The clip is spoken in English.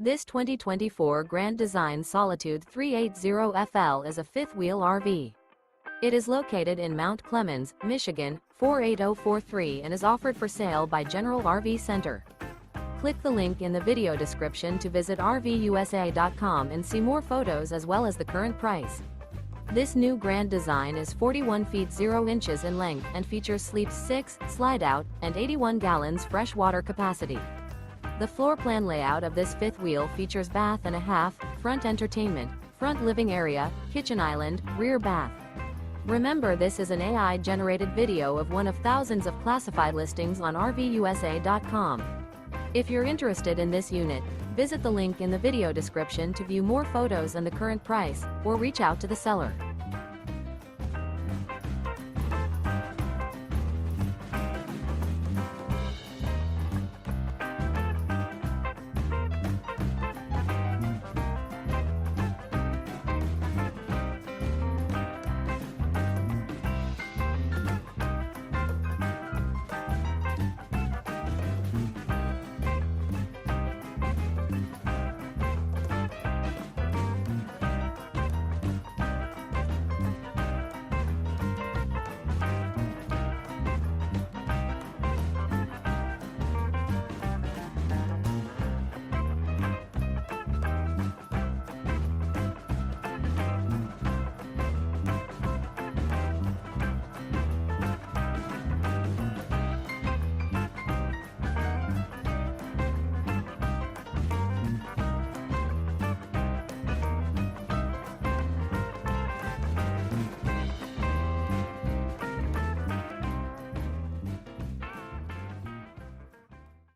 This 2024 Grand Design Solitude 380FL is a fifth-wheel RV. It is located in Mount Clemens, Michigan, 48043 and is offered for sale by General RV Center. Click the link in the video description to visit RVUSA.com and see more photos as well as the current price. This new Grand Design is 41 feet 0 inches in length and features sleeps 6, slide-out, and 81 gallons fresh water capacity. The floor plan layout of this fifth wheel features bath and a half, front entertainment, front living area, kitchen island, rear bath. Remember, this is an AI-generated video of one of thousands of classified listings on RVUSA.com. If you're interested in this unit, visit the link in the video description to view more photos and the current price, or reach out to the seller.